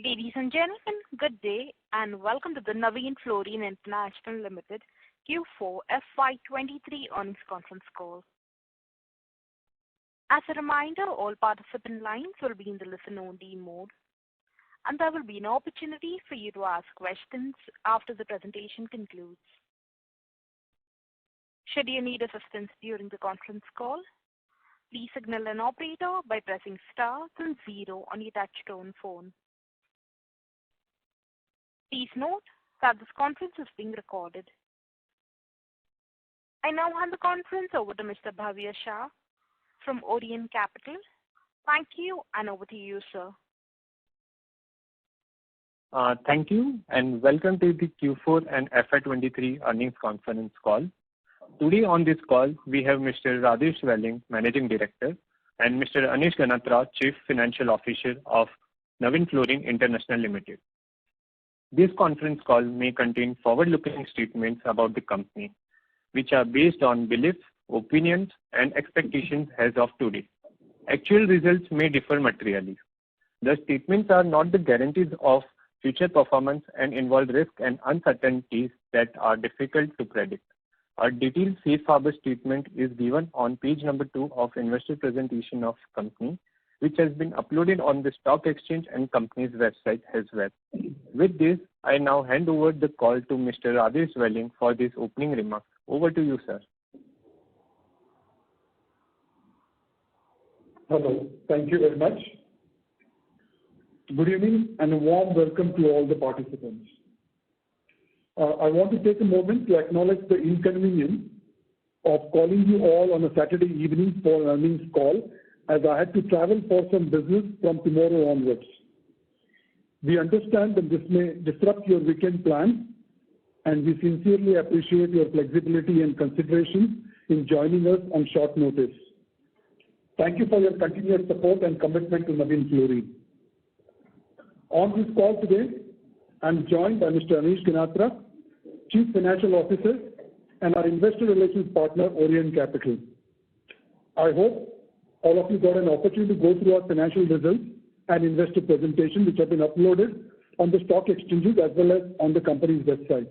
Ladies and gentlemen, good day and welcome to the Navin Fluorine International Limited Q4 FY23 earnings conference call. As a reminder, all participant lines will be in the listen-only mode, and there will be an opportunity for you to ask questions after the presentation concludes. Should you need assistance during the conference call, please signal an operator by pressing star then 0 on your touch-tone phone. Please note that this conference is being recorded. I now hand the conference over to Mr. Bhavya Shah from Orient Capital. Thank you, and over to you, sir. Thank you, and welcome to the Q4 and FY23 earnings conference call. Today on this call, we have Mr. Rajesh Welling, Managing Director, and Mr. Anish Ganatra, Chief Financial Officer of Navin Fluorine International Limited. This conference call may contain forward-looking statements about the company, which are based on beliefs, opinions, and expectations as of today. Actual results may differ materially. The statements are not the guarantees of future performance and involve risks and uncertainties that are difficult to predict. A detailed safe harbor statement is given on page number 2 of investor presentation of company, which has been uploaded on the stock exchange and company's website as well. With this, I now hand over the call to Mr. Rajesh Welling for this opening remarks. Over to you, sir. Hello, thank you very much. Good evening and a warm welcome to all the participants. I want to take a moment to acknowledge the inconvenience of calling you all on a Saturday evening for an earnings call, as I had to travel for some business from tomorrow onwards. We understand that this may disrupt your weekend plans, and we sincerely appreciate your flexibility and consideration in joining us on short notice. Thank you for your continued support and commitment to Navin Fluorine. On this call today, I'm joined by Mr. Anish Ganatra, Chief Financial Officer, and our Investor Relations Partner, Orient Capital. I hope all of you got an opportunity to go through our financial results and investor presentation, which have been uploaded on the stock exchanges as well as on the company's website.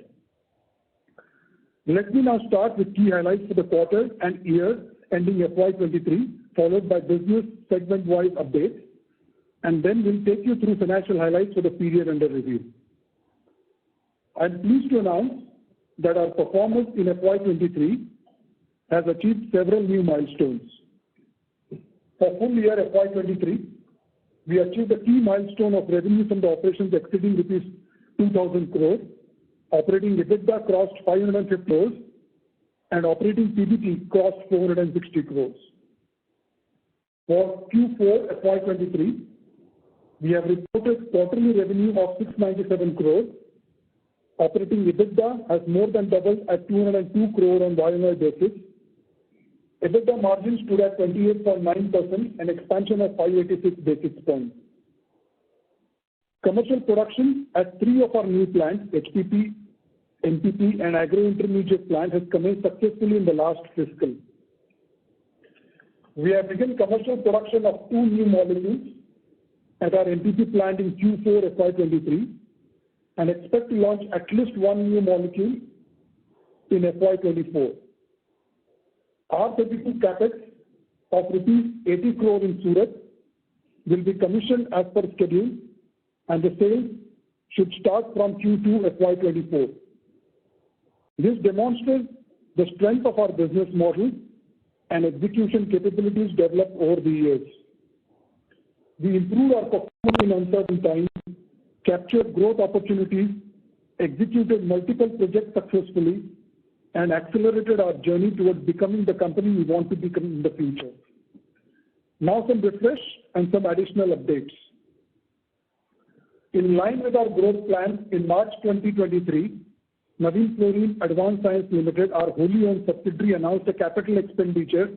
Let me now start with key highlights for the quarter and year ending FY23, followed by business segment-wise updates, and then we'll take you through financial highlights for the period under review. I'm pleased to announce that our performance in FY23 has achieved several new milestones. For full year FY23, we achieved a key milestone of revenue from the operations exceeding rupees 2,000 crores, operating EBITDA crossed 550 crores, and operating PBT crossed 460 crores. For Q4 FY23, we have reported quarterly revenue of 697 crores. Operating EBITDA has more than doubled at 202 crore on YOY basis. EBITDA margin stood at 28.9%, an expansion of 586 basis points. Commercial production at 3 of our new plants, HPP, NPP, and agro-intermediate plant, has commenced successfully in the last fiscal. We have begun commercial production of 2 new molecules at our NPP plant in Q4 FY23 and expect to launch at least 1 new molecule in FY24. R32 capex of rupees 80 crore in Surat will be commissioned as per schedule, and the sales should start from Q2 FY24. This demonstrates the strength of our business model and execution capabilities developed over the years. We improved our performance in uncertain times, captured growth opportunities, executed multiple projects successfully, and accelerated our journey towards becoming the company we want to become in the future. Now some refresh and some additional updates. In line with our growth plans, in March 2023, Navin Fluorine Advanced Science Limited, our wholly owned subsidiary, announced a capital expenditure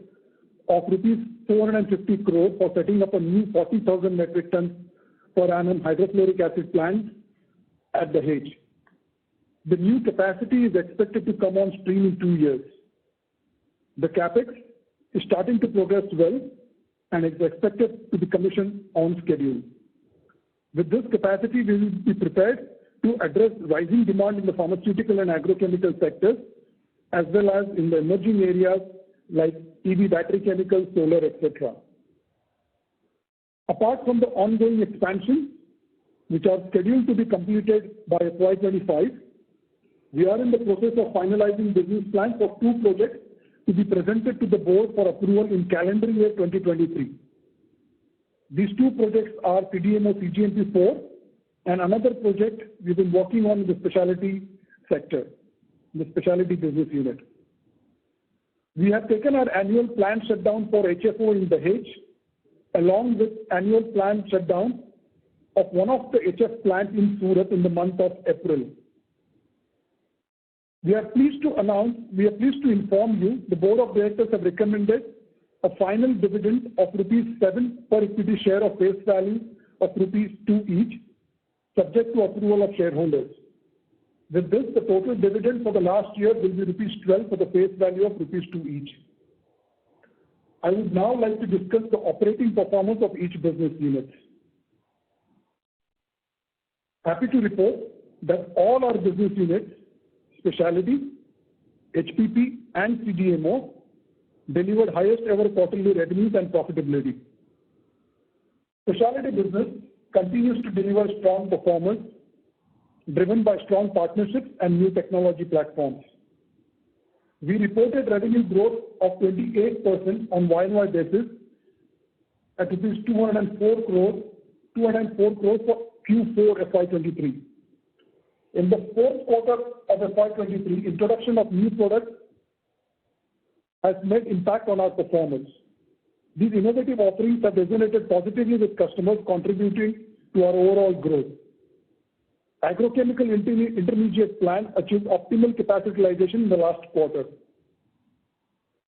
of rupees 450 crore for setting up a new 40,000 metric tons per annum hydrofluoric acid plant at Dahej. The new capacity is expected to come on stream in 2 years. The capex is starting to progress well and is expected to be commissioned on schedule. With this capacity, we will be prepared to address rising demand in the pharmaceutical and agrochemical sectors, as well as in the emerging areas like EV battery chemicals, solar, etc. Apart from the ongoing expansion, which are scheduled to be completed by FY25, we are in the process of finalizing business plans for 2 projects to be presented to the board for approval in calendar year 2023. These 2 projects are CDMO CGMP4 and another project we've been working on in the specialty sector, the specialty business unit. We have taken our annual planned shutdown for HFO in Dahej, along with annual planned shutdown of one of the HF plants in Surat in the month of April. We are pleased to inform you the Board of Directors have recommended a final dividend of Rs 7 per equity share of face value of Rs 2 each, subject to approval of shareholders. With this, the total dividend for the last year will be Rs 12 for the face value of Rs 2 each. I would now like to discuss the operating performance of each business unit. Happy to report that all our business units, specialty, HPP and CDMO, delivered highest ever quarterly revenues and profitability. Specialty business continues to deliver strong performance driven by strong partnerships and new technology platforms. We reported revenue growth of 28% on YoY basis at Rs 204 crores for Q4 FY23. In the fourth quarter of FY23, introduction of new products has made impact on our performance. These innovative offerings have resonated positively with customers, contributing to our overall growth. Agrochemical intermediate plant achieved optimal capacity utilization in the last quarter.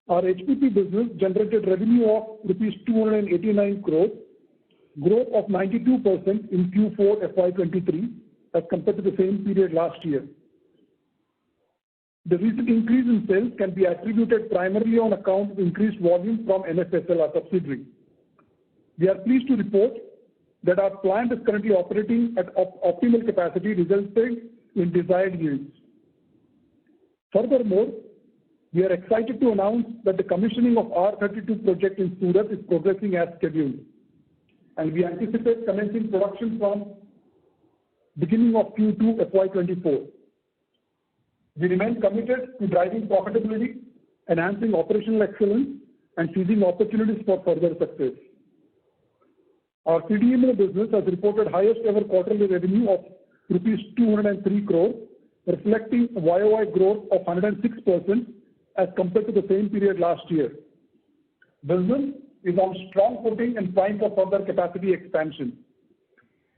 Our HPP business generated revenue of Rs 289 crores, growth of 92% in Q4 FY23 as compared to the same period last year. The recent increase in sales can be attributed primarily on account of increased volume from NFSL, our subsidiary. We are pleased to report that our plant is currently operating at optimal capacity, resulting in desired yields. Furthermore, we are excited to announce that the commissioning of R32 project in Surat is progressing as scheduled, and we anticipate commencing production from beginning of Q2 FY24. We remain committed to driving profitability, enhancing operational excellence, and seizing opportunities for further success. Our CDMO business has reported highest ever quarterly revenue of Rs 203 crores, reflecting a YoY growth of 106% as compared to the same period last year. Business is on strong footing and primed for further capacity expansion.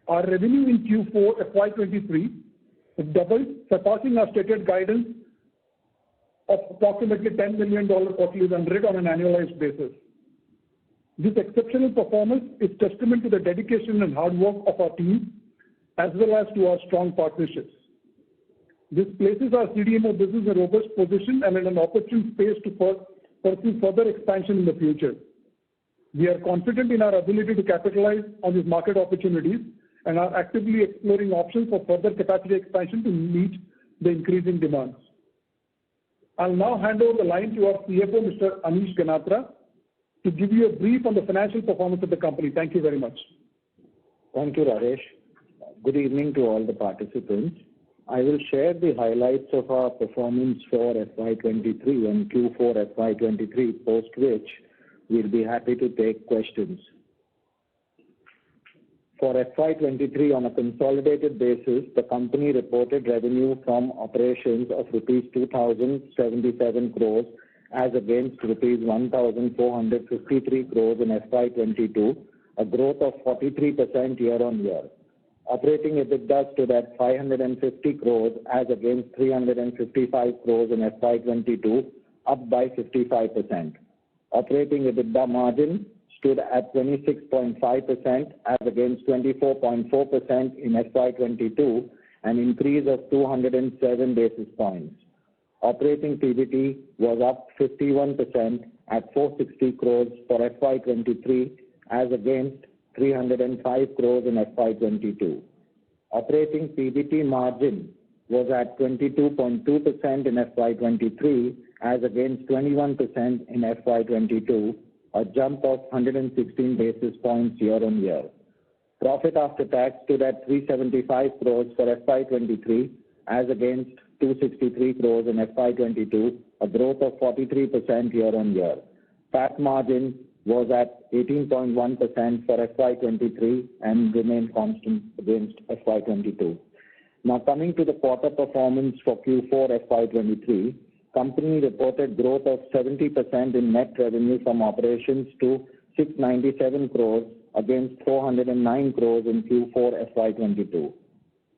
Our revenue in Q4 FY23 is doubled, surpassing our stated guidance of approximately $10 million quarterly run rate on an annualized basis. This exceptional performance is testament to the dedication and hard work of our team, as well as to our strong partnerships. This places our CDMO business in a robust position and in an opportune space to pursue further expansion in the future. We are confident in our ability to capitalize on these market opportunities and are actively exploring options for further capacity expansion to meet the increasing demands. I'll now hand over the line to our CFO, Mr. Anish Ganatra, to give you a brief on the financial performance of the company. Thank you very much. Thank you, Rajesh. Good evening to all the participants. I will share the highlights of our performance for FY23 and Q4 FY23, post which we'll be happy to take questions. For FY23, on a consolidated basis, the company reported revenue from operations of Rs 2,077 crores as against Rs 1,453 crores in FY22, a growth of 43% year-on-year. Operating EBITDA stood at 550 crores as against 355 crores in FY22, up by 55%. Operating EBITDA margin stood at 26.5% as against 24.4% in FY22, an increase of 207 basis points. Operating PBT was up 51% at 460 crores for FY23 as against 305 crores in FY22. Operating PBT margin was at 22.2% in FY23 as against 21% in FY22, a jump of 116 basis points year-on-year. Profit after tax stood at 375 crores for FY23 as against 263 crores in FY22, a growth of 43% year-on-year. PAT margin was at 18.1% for FY23 and remained constant against FY22. Now coming to the quarter performance for Q4 FY23, company reported growth of 70% in net revenue from operations to 697 crores against 409 crores in Q4 FY22.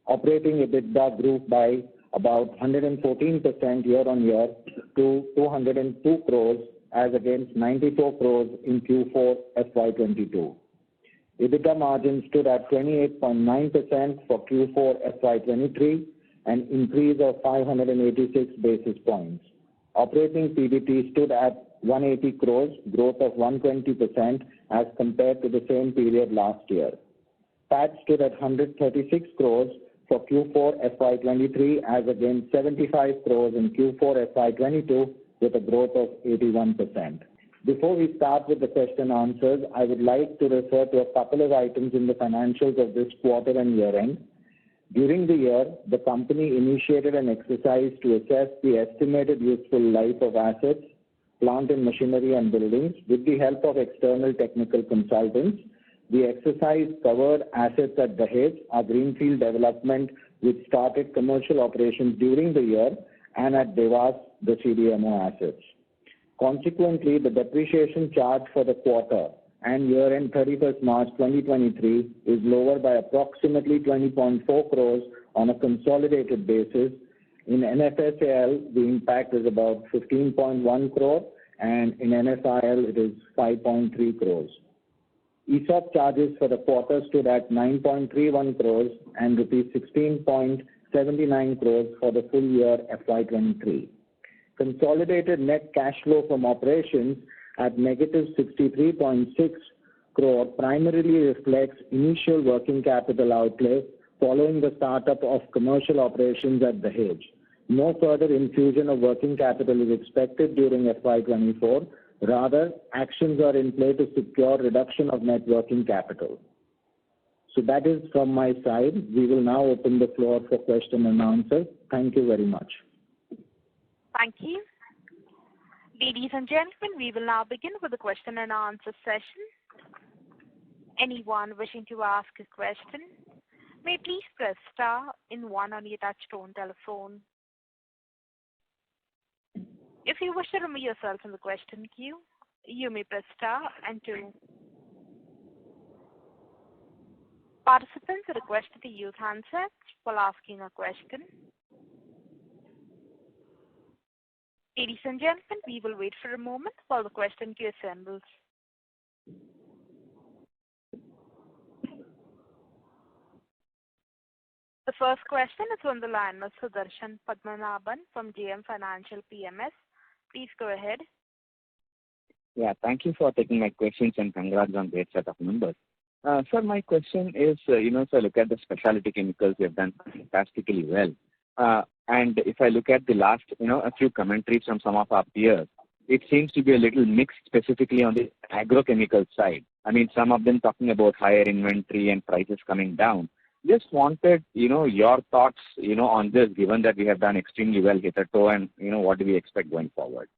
Operating EBITDA grew by about 114% year-on-year to 202 crores as against 94 crores in Q4 FY22. EBITDA margin stood at 28.9% for Q4 FY23, an increase of 586 basis points. Operating PBT stood at 180 crores, growth of 120% as compared to the same period last year. PAT stood at 136 crores for Q4 FY23 as against 75 crores in Q4 FY22 with a growth of 81%. Before we start with the question answers, I would like to refer to a couple of items in the financials of this quarter and year-end. During the year, the company initiated an exercise to assess the estimated useful life of assets, plant and machinery and buildings with the help of external technical consultants. The exercise covered assets at Dahej, our greenfield development, which started commercial operations during the year, and at Devas, the CDMO assets. Consequently, the depreciation charge for the quarter and year-end 31st March 2023 is lower by approximately 20.4 crores on a consolidated basis. In NFSAL, the impact is about 15.1 crore, and in NFIL, it is 5.3 crores. ESOP charges for the quarter stood at 9.31 crores and rupees 16.79 crores for the full year FY23. Consolidated net cash flow from operations at negative 63.6 crore primarily reflects initial working capital outlay following the startup of commercial operations at Dahej. No further infusion of working capital is expected during FY24. Rather, actions are in play to secure reduction of net working capital. So that is from my side. We will now open the floor for question and answer. Thank you very much. Thank you. Ladies and gentlemen, we will now begin with the question and answer session. Anyone wishing to ask a question may please press star and 1 on your touchtone telephone. If you wish to remove yourself from the question queue, you may press star and 2. Participants are requested to use handsets while asking a question. Ladies and gentlemen, we will wait for a moment while the question queue assembles. The first question is on the line of Sudarshan Padmanabhan from JM Financial PMS. Please go ahead. Yeah, thank you for taking my questions and congrats on great set of numbers. Sir, my question is, sir, look at the specialty chemicals, you have done fantastically well. And if I look at the last, a few commentaries from some of our peers, it seems to be a little mixed specifically on the agrochemical side. I mean, some of them talking about higher inventory and prices coming down. Just wanted, your thoughts, on this, given that we have done extremely well hitherto, and, what do we expect going forward?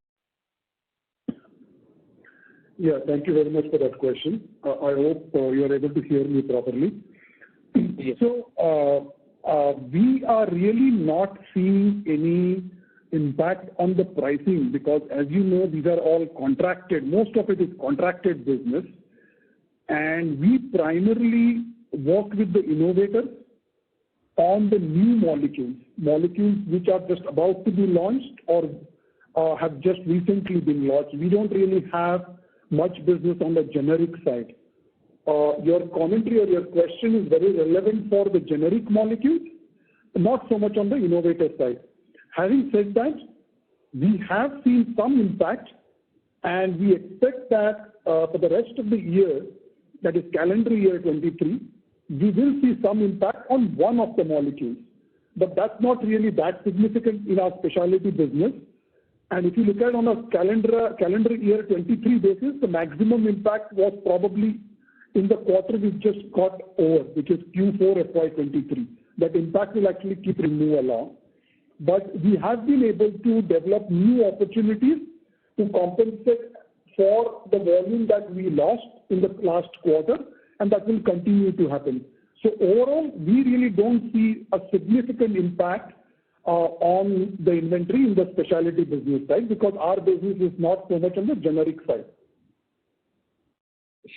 Yeah, thank you very much for that question. I hope you are able to hear me properly. Yes. So, we are really not seeing any impact on the pricing because, as you know, these are all contracted. Most of it is contracted business. And we primarily work with the innovators on the new molecules which are just about to be launched or have just recently been launched. We don't really have much business on the generic side. Your commentary or your question is very relevant for the generic molecules, not so much on the innovator side. Having said that, we have seen some impact, and we expect that for the rest of the year, that is calendar year 23, we will see some impact on one of the molecules. But that's not really that significant in our specialty business. And if you look at it on a calendar year 23 basis, the maximum impact was probably in the quarter we just got over, which is Q4 FY23. That impact will actually keep moving along. But we have been able to develop new opportunities to compensate for the volume that we lost in the last quarter, and that will continue to happen. So overall, we really don't see a significant impact on the inventory in the specialty business side, because our business is not so much on the generic side.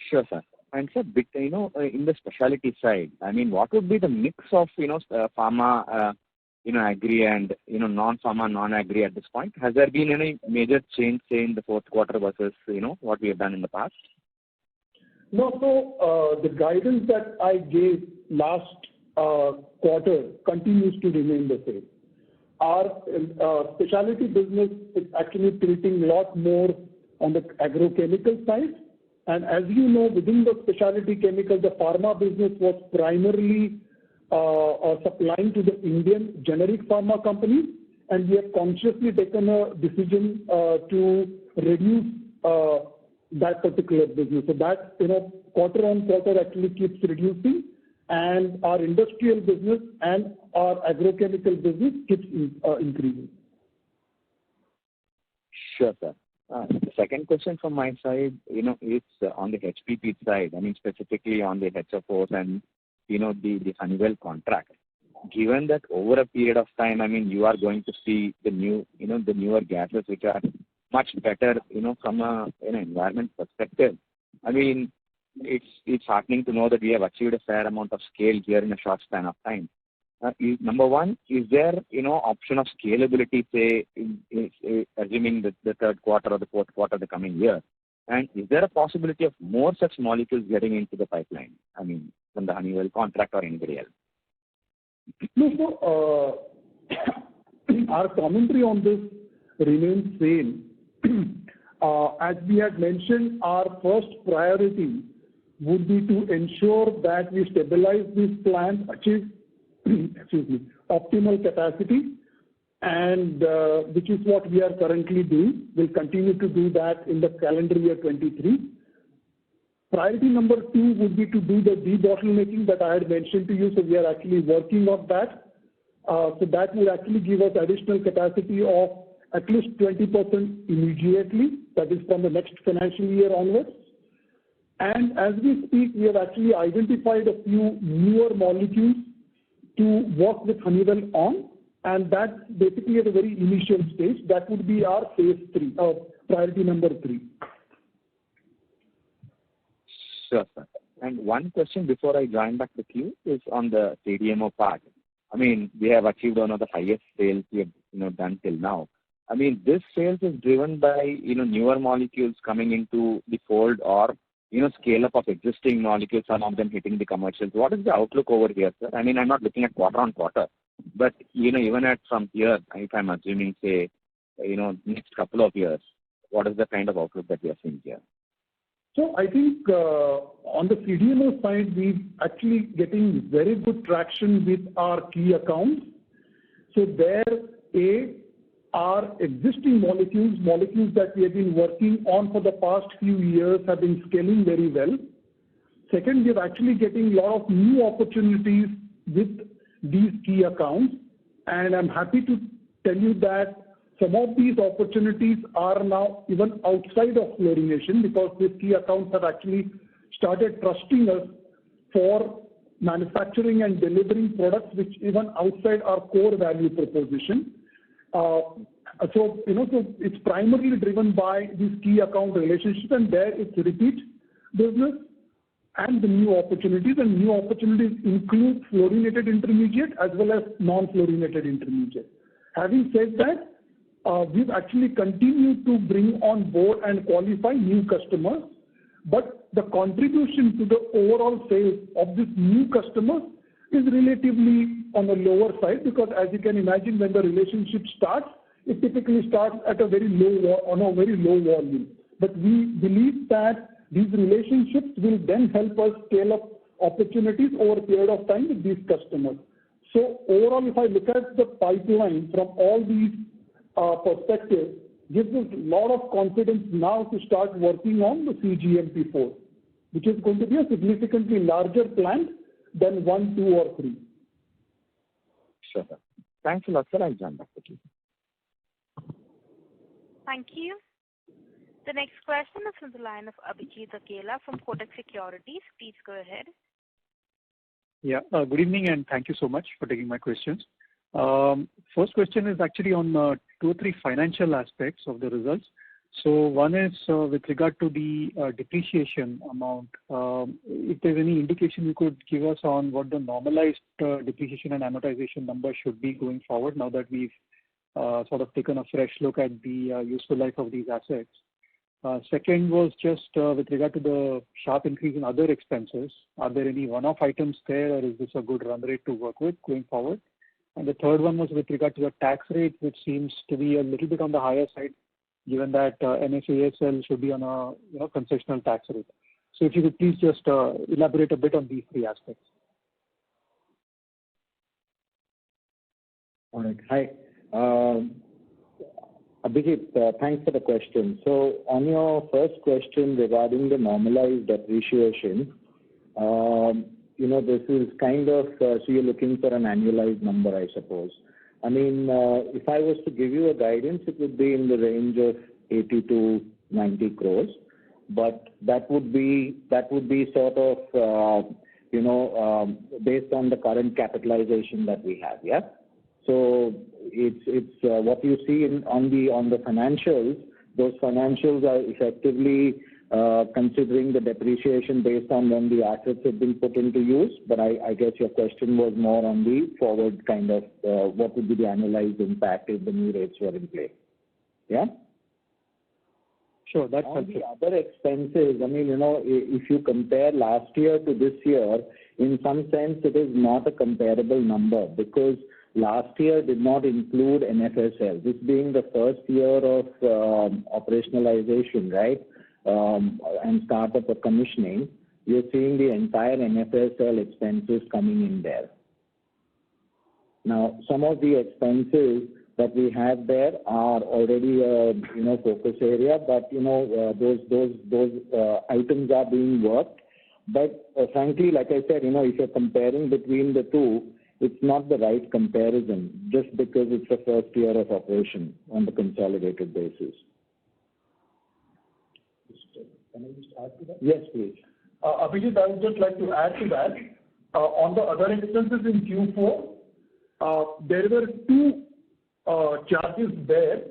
Sure, sir. And sir, in the specialty side, I mean, what would be the mix of, pharma, agri and, non-pharma, non-agri at this point? Has there been any major change, say, in the fourth quarter versus, what we have done in the past? No, so the guidance that I gave last quarter continues to remain the same. Our specialty business is actually tilting a lot more on the agrochemical side. And as you know, within the specialty chemical, the pharma business was primarily supplying to the Indian generic pharma companies. And we have consciously taken a decision to reduce that particular business. So that, quarter on quarter actually keeps reducing. And our industrial business and our agrochemical business keeps increasing. Sure, sir. The second question from my side, is on the HPP side. I mean, specifically on the HFOs and, the Honeywell contract. Given that over a period of time, I mean, you are going to see the new, the newer gases which are much better, from an environment perspective. I mean, it's heartening to know that we have achieved a fair amount of scale here in a short span of time. Number one, is there, option of scalability, say, assuming the third quarter or the fourth quarter of the coming year? And is there a possibility of more such molecules getting into the pipeline? I mean, from the Honeywell contract or anybody else? No, so our commentary on this remains same. As we had mentioned, our first priority would be to ensure that we stabilize this plant, achieve optimal capacity, and which is what we are currently doing. We'll continue to do that in the calendar year 23. Priority number 2 would be to do the debottlenecking that I had mentioned to you. So we are actually working on that. So that will actually give us additional capacity of at least 20% immediately. That is from the next financial year onwards. And as we speak, we have actually identified a few newer molecules to work with Honeywell on. And that's basically at a very initial stage. That would be our phase 3, priority number 3. Sure, sir. And one question before I join back the queue is on the CDMO part. I mean, we have achieved one of the highest sales we have, done till now. I mean, this sales is driven by, newer molecules coming into the fold or, scale up of existing molecules, some of them hitting the commercials. What is the outlook over here, sir? I mean, I'm not looking at quarter on quarter, but, even at from here, if I'm assuming, say, next couple of years, what is the kind of outlook that we are seeing here? So I think on the CDMO side, we're actually getting very good traction with our key accounts. So there, our existing molecules that we have been working on for the past few years have been scaling very well. Second, we're actually getting a lot of new opportunities with these key accounts. And I'm happy to tell you that some of these opportunities are now even outside of fluorination, because these key accounts have actually started trusting us for manufacturing and delivering products which even outside our core value proposition. So it's primarily driven by this key account relationship, and there it's repeat business and the new opportunities. And new opportunities include fluorinated intermediate as well as non-fluorinated intermediate. Having said that, we've actually continued to bring on board and qualify new customers, but the contribution to the overall sales of this new customers is relatively on the lower side, because as you can imagine, when the relationship starts, it typically starts at a very low volume. But we believe that These relationships will then help us scale up opportunities over a period of time with these customers. So overall, if I look at the pipeline from all these perspectives, gives us a lot of confidence now to start working on the CGMP4, which is going to be a significantly larger plant than 1, 2, or 3. Sure, sir. Thanks a lot, sir. I'll join back with you. Thank you. The next question is from the line of Abhijit Akela from Kotak Securities. Please go ahead. Yeah, good evening and thank you so much for taking my questions. First question is actually on 2 or 3 financial aspects of the results. So one is with regard to the depreciation amount. If there's any indication you could give us on what the normalized depreciation and amortization number should be going forward now that we've sort of taken a fresh look at the useful life of these assets. Second was just with regard to the sharp increase in other expenses. Are there any one-off items there, or is this a good run rate to work with going forward? And the third one was with regard to the tax rate, which seems to be a little bit on the higher side, given that NSASL should be on a concessional tax rate. So if you could please just elaborate a bit on these 3 aspects. All right. Hi. Abhijit, thanks for the question. So on your first question regarding the normalized depreciation, this is kind of, so you're looking for an annualized number, I suppose. I mean, if I was to give you a guidance, it would be in the range of 80 to 90 crores. But that would be sort of, based on the current capitalization that we have, yeah? So it's what you see on the financials. Those financials are effectively considering the depreciation based on when the assets have been put into use. But I guess your question was more on the forward kind of what would be the annualized impact if the new rates were in play. Yeah? Sure, that's on helpful. The other expenses, I mean, if you compare last year to this year, in some sense it is not a comparable number because last year did not include NFSL. This being the first year of operationalization, right, and startup of commissioning, you're seeing the entire NFSL expenses coming in there. Now, some of the expenses that we have there are already a focus area, but those items are being worked. But frankly, like I said, if you're comparing between the two, it's not the right comparison just because it's the first year of operation on the consolidated basis. Can I just add to that? Yes, please. Abhijit, I would just like to add to that. On the other expenses in Q4, there were 2 charges there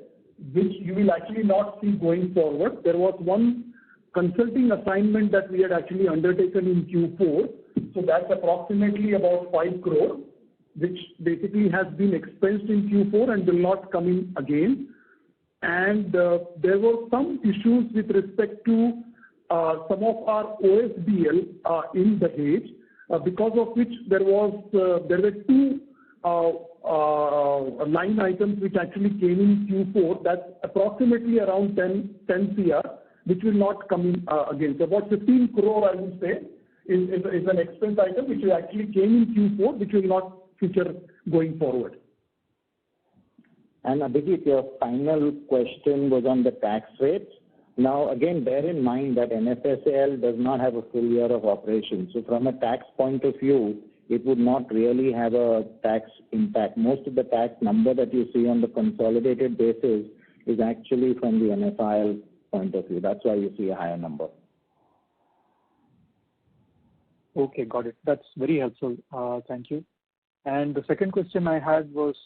which you will actually not see going forward. There was one consulting assignment that we had actually undertaken in Q4. So that's approximately about 5 crore, which basically has been expensed in Q4 and will not come in again. And there were some issues with respect to some of our OSBL in the Dahej, because of which there were 2 line items which actually came in Q4. That's approximately around 10 CR, which will not come in again. So about 15 crore, I would say, is an expense item which actually came in Q4, which will not feature going forward. And Abhijit, your final question was on the tax rates. Now, again, bear in mind that NFSL does not have a full year of operation. So from a tax point of view, it would not really have a tax impact. Most of the tax number that you see on the consolidated basis is actually from the NFIL point of view. That's why you see a higher number. Okay, got it. That's very helpful. Thank you. And the second question I had was,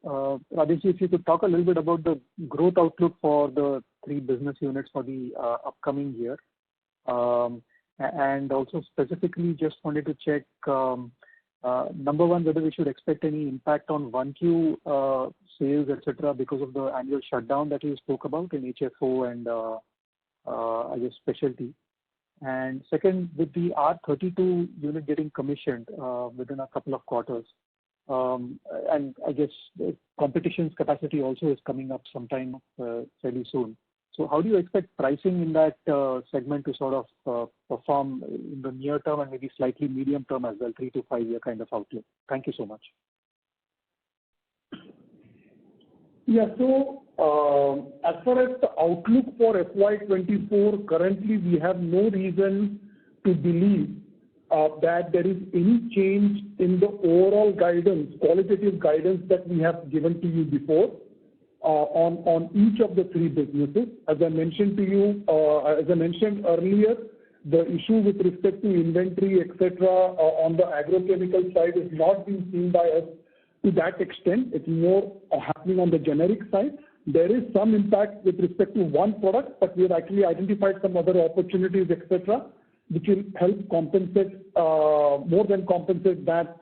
Rajesh, if you could talk a little bit about the growth outlook for the 3 business units for the upcoming year. And also specifically just wanted to check, number one, whether we should expect any impact on 1Q sales, etc., because of the annual shutdown that you spoke about in HFO and I guess specialty. And second, with the R32 unit getting commissioned within a couple of quarters, and I guess the competition's capacity also is coming up sometime fairly soon. So how do you expect pricing in that segment to sort of perform in the near term and maybe slightly medium term as well, 3 to 5 year kind of outlook? Thank you so much. Yeah. So, as far as the outlook for FY24, currently we have no reason to believe that there is any change in the overall guidance, qualitative guidance that we have given to you before, on each of the 3 businesses. As I mentioned to you, as I mentioned earlier, the issue with respect to inventory, etc., on the agrochemical side is not being seen by us to that extent. It's more happening on the generic side. There is some impact with respect to one product, but we have actually identified some other opportunities, etc., which will help compensate, more than compensate that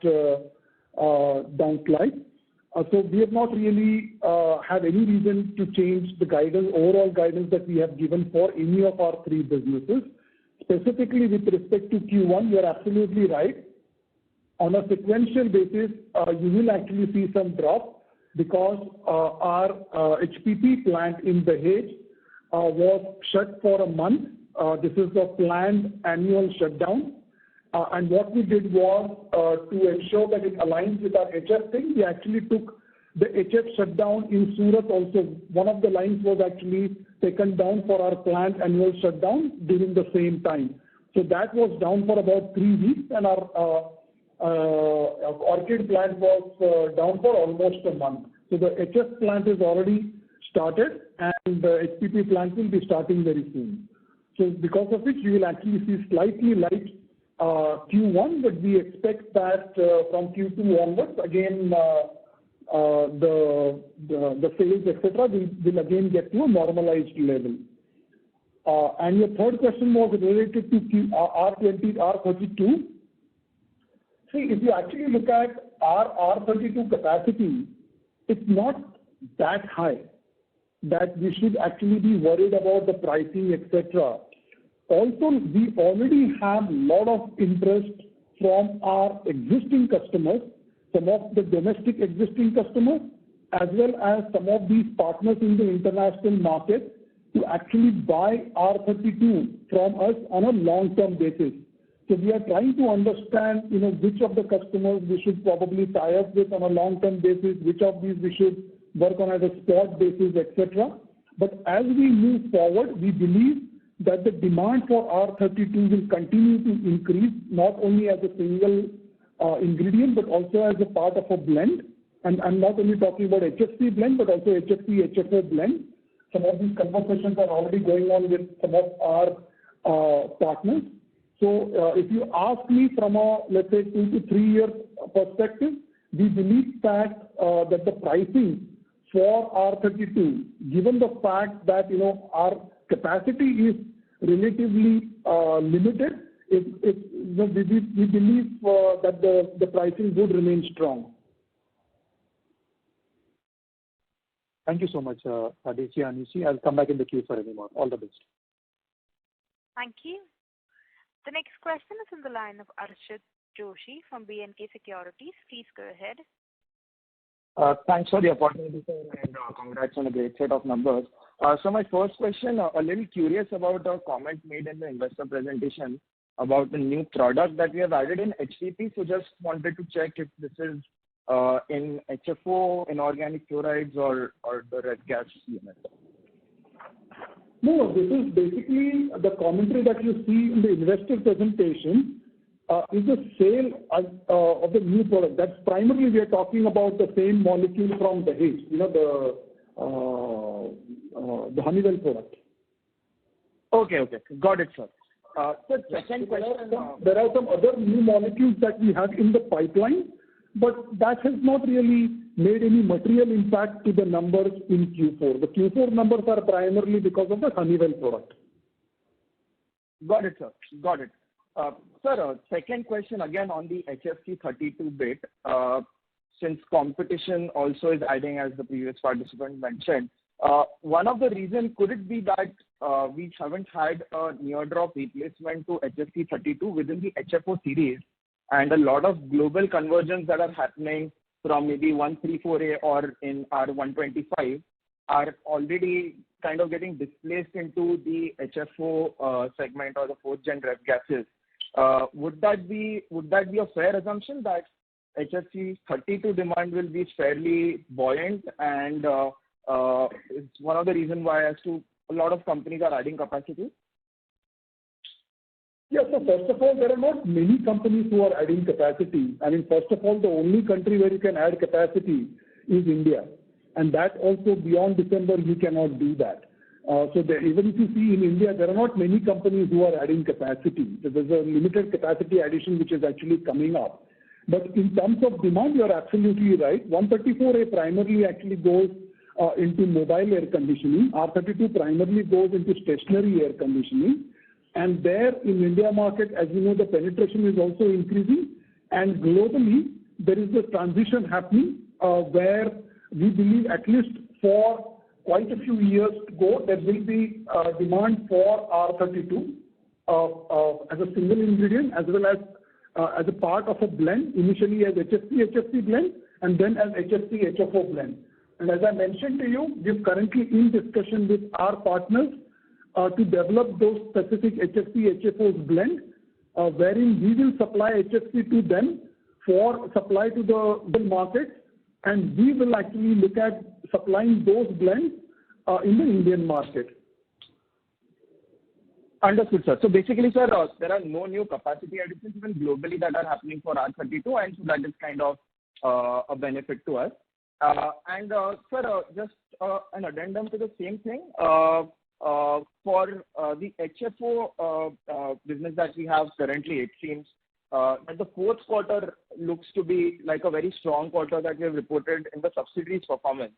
downslide. So we have not really have any reason to change the guidance, overall guidance that we have given for any of our 3 businesses. Specifically with respect to Q1, you are absolutely right. On a sequential basis, you will actually see some drop because our HPP plant in Dahej was shut for a month. This is a planned annual shutdown. And what we did was to ensure that it aligns with our HF thing, we actually took the HF shutdown in Surat also. One of the lines was actually taken down for our planned annual shutdown during the same time. So that was down for about 3 weeks, and our Orchid plant was down for almost a month. So the HF plant is already started, and the HPP plant will be starting very soon. So because of which you will actually see slightly light Q1, but we expect that from Q2 onwards, again, the sales, etc., will again get to a normalized level. And your third question was related to R20, R32. See, if you actually look at our R32 capacity, it's not that high that we should actually be worried about the pricing, etc. Also, we already have a lot of interest from our existing customers, some of the domestic existing customers, as well as some of these partners in the international market to actually buy R32 from us on a long-term basis. So we are trying to understand, which of the customers we should probably tie up with on a long-term basis, which of these we should work on as a spot basis, etc. But as we move forward, we believe that the demand for R32 will continue to increase, not only as a single ingredient, but also as a part of a blend. And I'm not only talking about HFC blend, but also HFC, HFO blend. Some of these conversations are already going on with some of our partners. So if you ask me from a, let's say, 2 to 3 year perspective, we believe that that the pricing for R32, given the fact that our capacity is relatively limited, we believe that the pricing would remain strong. Thank you so much, Aditya and Anishi. I'll come back in the queue for any more. All the best. Thank you. The next question is on the line of Arshit Joshi from B&K Securities. Please go ahead. Thanks for the opportunity, sir, and congrats on a great set of numbers. So my first question, a little curious about a comment made in the investor presentation about the new product that we have added in HPP. So just wanted to check if this is in HFO, inorganic fluorides, or the red gas unit. No, this is basically the commentary that you see in the investor presentation is the sale of the new product. That's primarily we are talking about the same molecule from Dahej, the Honeywell product. Okay. Got it, sir. So second question. There are some other new molecules that we have in the pipeline, but that has not really made any material impact to the numbers in Q4. The Q4 numbers are primarily because of the Honeywell product. Got it, sir. Got it. Sir, second question again on the HFC 32 bit. Since competition also is adding, as the previous participant mentioned, one of the reasons, could it be that we haven't had a near drop replacement to HFC 32 within the HFO series, and a lot of global conversions that are happening from maybe 134A or in R125 are already kind of getting displaced into the HFO segment or the fourth gen ref gases. Would that be a fair assumption that HFC 32 demand will be fairly buoyant, and it's one of the reasons why as to a lot of companies are adding capacity? Yeah, so first of all, there are not many companies who are adding capacity. I mean, first of all, the only country where you can add capacity is India. And that also beyond December, you cannot do that. Even if you see in India, there are not many companies who are adding capacity. There's a limited capacity addition which is actually coming up. But in terms of demand, you're absolutely right. 134A primarily actually goes into mobile air conditioning. R32 primarily goes into stationary air conditioning. And there in India market, as you know, the penetration is also increasing. And globally, there is a transition happening where we believe at least for quite a few years to go, there will be demand for R32 as a single ingredient as well as a part of a blend, initially as HFC blend and then as HFC HFO blend. And as I mentioned to you, we're currently in discussion with our partners to develop those specific HFC HFOs blend, wherein we will supply HFC to them for supply to the market, and we will actually look at supplying those blends in the Indian market. Understood, sir. So basically, sir, there are no new capacity additions even globally that are happening for R32, and so that is kind of a benefit to us. Sir, just an addendum to the same thing. For the HFO business that we have currently, it seems that the fourth quarter looks to be like a very strong quarter that we have reported in the subsidiaries performance.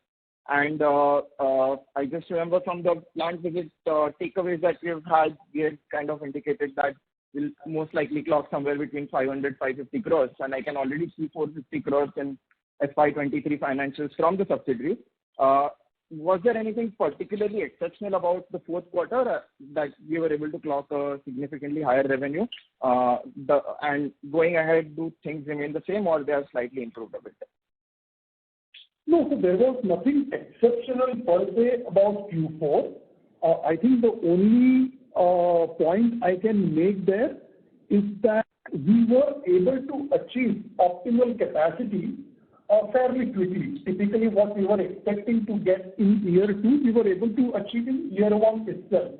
And I just remember from the plant visit takeaways that we have had, we had kind of indicated that we'll most likely clock somewhere between 500-550 crores, and I can already see 450 crores in FY23 financials from the subsidiaries. Was there anything particularly exceptional about the fourth quarter that we were able to clock a significantly higher revenue? And going ahead, do things remain the same or they are slightly improved a bit? No, so there was nothing exceptional per se about Q4. I think the only point I can make there is that we were able to achieve optimal capacity fairly quickly. Typically, what we were expecting to get in year 2, we were able to achieve in year 1 itself.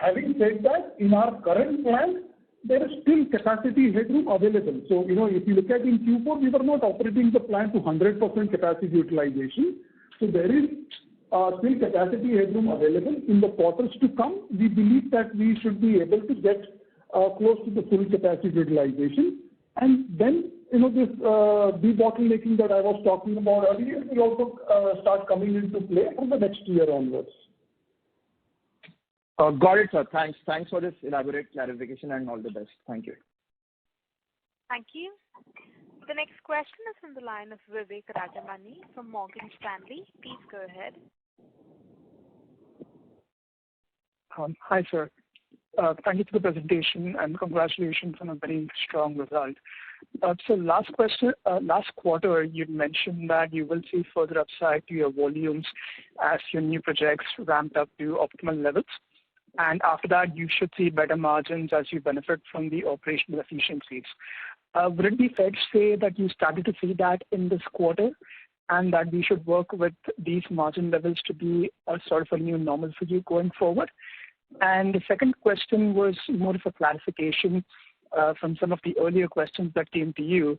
Having said that, in our current plan, there is still capacity headroom available. So, if you look at in Q4, we were not operating the plant to 100% capacity utilization. So there is still capacity headroom available. In the quarters to come, we believe that we should be able to get close to the full capacity utilization. And then, this debottlenecking that I was talking about earlier will also start coming into play from the next year onwards. Got it, sir. Thanks for this elaborate clarification and all the best. Thank you. Thank you. The next question is from the line of Vivek Rajamani from Morgan Stanley. Please go ahead. Hi, sir. Thank you for the presentation and congratulations on a very strong result. So last quarter, you'd mentioned that you will see further upside to your volumes as your new projects ramped up to optimal levels. And after that, you should see better margins as you benefit from the operational efficiencies. Would it be fair to say that you started to see that in this quarter and that we should work with these margin levels to be a sort of a new normal for you going forward? And the second question was more of a clarification from some of the earlier questions that came to you.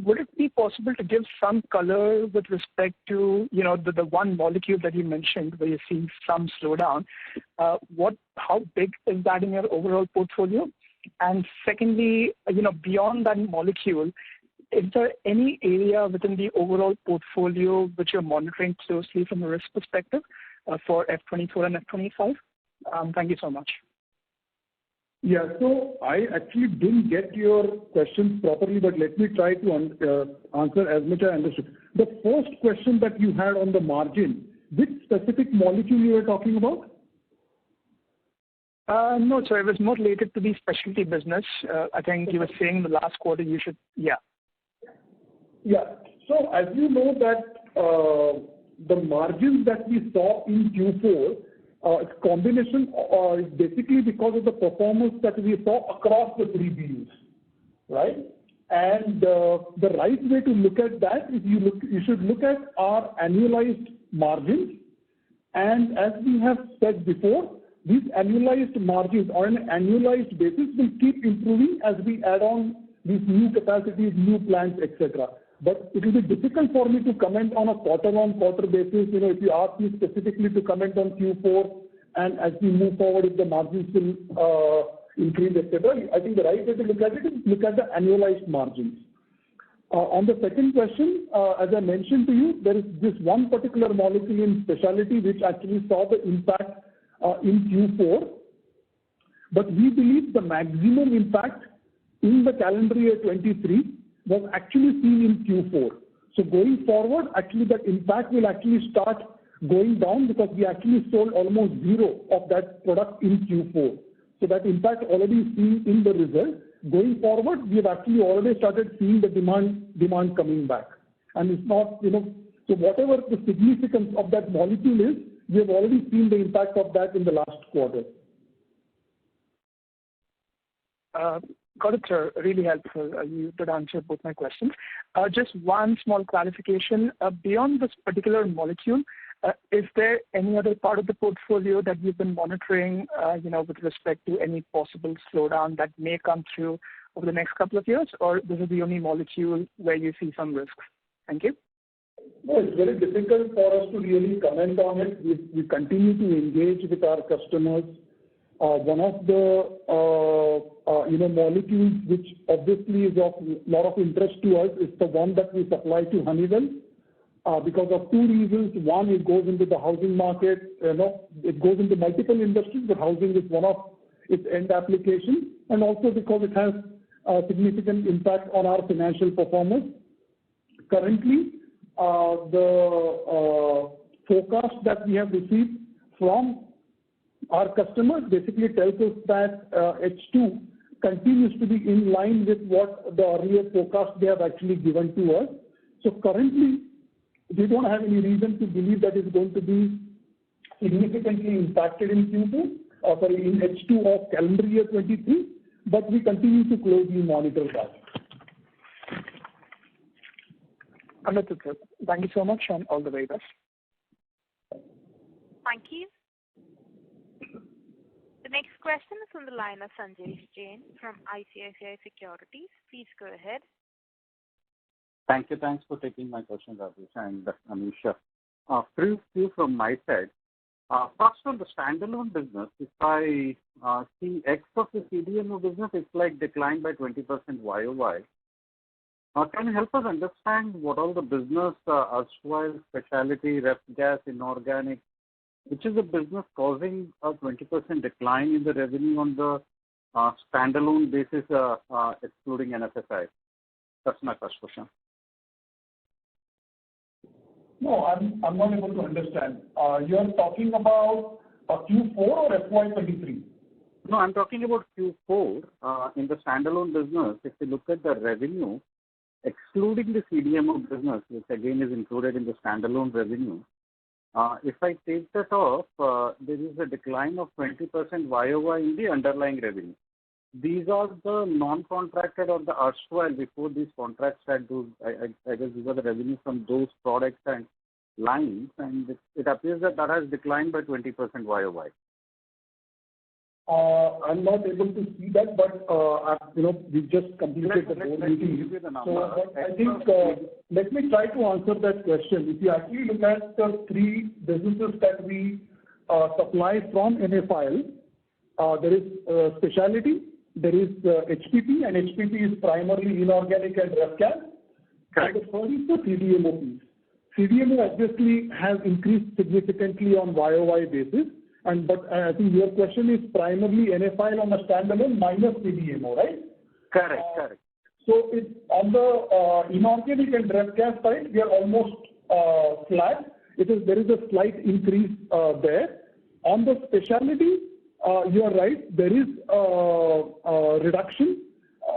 Would it be possible to give some color with respect to, the one molecule that you mentioned where you're seeing some slowdown? How big is that in your overall portfolio? And secondly, beyond that molecule, is there any area within the overall portfolio which you're monitoring closely from a risk perspective for F24 and F25? Thank you so much. Yeah, so I actually didn't get your questions properly, but let me try to answer as much as I understood. The first question that you had on the margin, which specific molecule you were talking about? No, sir, it was more related to the specialty business. I think you were saying the last quarter Yeah. Yeah, so as you know that the margins that we saw in Q4, it's combination, basically because of the performance that we saw across the 3 BUs, right? And the right way to look at that is you should look at our annualized margins. And as we have said before, these annualized margins on an annualized basis will keep improving as we add on these new capacities, new plants, etc. But it will be difficult for me to comment on a quarter-on-quarter basis. If you ask me specifically to comment on Q4, and as we move forward, if the margins will increase, etc., I think the right way to look at it is look at the annualized margins. On the second question, as I mentioned to you, there is this one particular molecule in specialty which actually saw the impact in Q4. But we believe the maximum impact in the calendar year 23 was actually seen in Q4. So going forward, actually that impact will actually start going down because we actually sold almost zero of that product in Q4. So that impact already seen in the result. Going forward, we have actually already started seeing the demand coming back. And it's not, so whatever the significance of that molecule is, we have already seen the impact of that in the last quarter. Got it, sir. Really helpful. You did answer both my questions. Just one small clarification. Beyond this particular molecule, is there any other part of the portfolio that you've been monitoring, with respect to any possible slowdown that may come through over the next couple of years, or this is the only molecule where you see some risks? Thank you. No, it's very difficult for us to really comment on it. We continue to engage with our customers. One of the molecules which obviously is of a lot of interest to us is the one that we supply to Honeywell. Because of 2 reasons. One, it goes into the housing market. It goes into multiple industries, but housing is one of its end applications, and also because it has a significant impact on our financial performance. Currently, the forecast that we have received from our customers basically tells us that H2 continues to be in line with what the earlier forecast they have actually given to us. So currently, we don't have any reason to believe that it's going to be significantly impacted in in H2 of calendar year 23, but we continue to closely monitor that. Understood, sir. Thank you so much, and all the very best. Thank you. The next question is on the line of Sanjay Jain from ICICI Securities. Please go ahead. Thank you. Thanks for taking my question, Rajesh and Anish. Few from my side. First, on the standalone business, if I see X of the CDMO business, it's like declined by 20% YOY. Can you help us understand what all the business, erstwhile, specialty, ref gas, inorganic, which is the business causing a 20% decline in the revenue on the standalone basis, excluding NFSI? That's my first question. No, I'm not able to understand. You are talking about Q4 or FY23? No, I'm talking about Q4 in the standalone business. If you look at the revenue, excluding the CDMO business, which again is included in the standalone revenue, if I take that off, there is a decline of 20% YOY in the underlying revenue. These are the non-contracted or the erstwhile before these contracts had those, I guess these are the revenue from those products and lines, and it appears that has declined by 20% YOY. I'm not able to see that, but we just completed the board meeting. So I think let me try to answer that question. If you actually look at the 3 businesses that we supply from NFIL, there is specialty, there is HPP, and HPP is primarily inorganic and ref gas. And the third is the CDMO piece. CDMO obviously has increased significantly on YOY basis. But I think your question is primarily NFIL on a standalone minus CDMO, right? Correct. So it's on the inorganic and ref gas side, we are almost flat. There is a slight increase there. On the specialty, you are right, there is a reduction.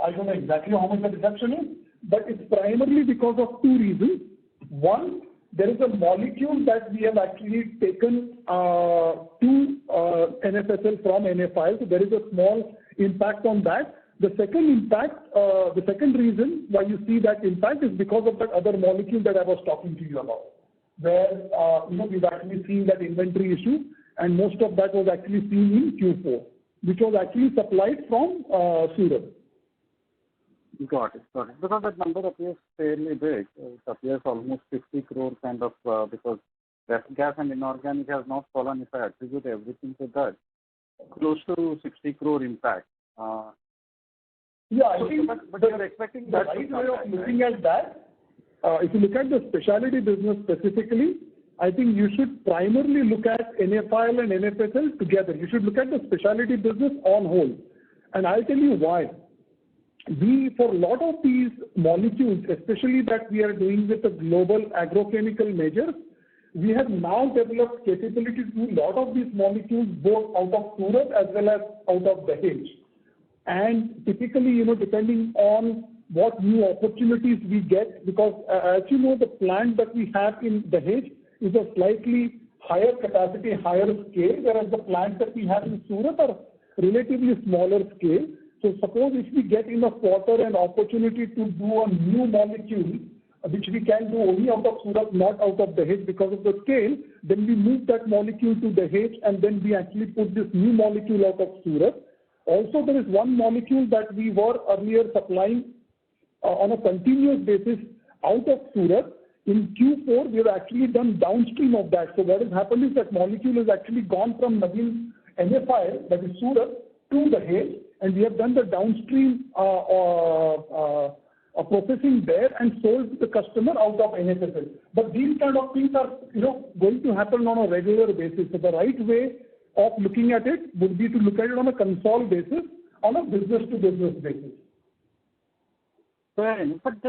I don't know exactly how much the reduction is, but it's primarily because of 2 reasons. One, there is a molecule that we have actually taken to NFSL from NFI. So there is a small impact on that. The second reason why you see that impact is because of that other molecule that I was talking to you about, where we've actually seen that inventory issue, and most of that was actually seen in Q4, which was actually supplied from Surat. Got it. Because that number appears fairly big. It appears almost 50 crore kind of, because ref gas and inorganic has not fallen. If I attribute everything to that, close to 60 crore impact. Yeah, I think but you're expecting the right way of looking at that, if you look at the specialty business specifically, I think you should primarily look at NFIL and NFSL together. You should look at the specialty business on whole. And I'll tell you why. For a lot of these molecules, especially that we are doing with the global agrochemical majors, we have now developed capability to do a lot of these molecules both out of Surat as well as out of Dahej. And typically, depending on what new opportunities we get, because as you know, the plant that we have in Dahej is a slightly higher capacity, higher scale, whereas the plants that we have in Surat are relatively smaller scale. So suppose if we get in a quarter an opportunity to do a new molecule, which we can do only out of Surat, not out of Dahej because of the scale, then we move that molecule to Dahej and then we actually put this new molecule out of Surat. Also, there is one molecule that we were earlier supplying on a continuous basis out of Surat. In Q4, we have actually done downstream of that. So what has happened is that molecule has actually gone from Navin NFI, that is Surat, to Dahej, and we have done the downstream processing there and sold to the customer out of NFSL. But these kind of things are going to happen on a regular basis. So the right way of looking at it would be to look at it on a console basis, on a business-to-business basis. Fair enough, but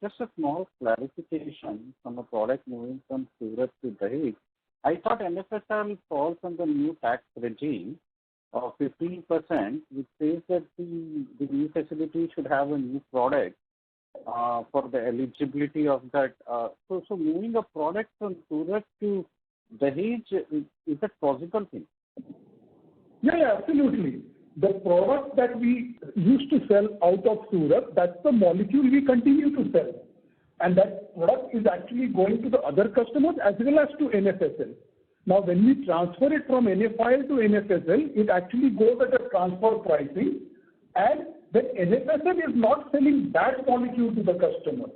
just a small clarification from a product moving from Surat to Dahej. I thought NFSL falls on the new tax regime of 15%, which says that the new facility should have a new product for the eligibility of that. So moving a product from Surat to Dahej, is that possible thing? Yeah, absolutely. The product that we used to sell out of Surat, that's the molecule we continue to sell. And that product is actually going to the other customers as well as to NFSL. Now, when we transfer it from NFIL to NFSL, it actually goes at a transfer pricing. And then NFSL is not selling that molecule to the customer.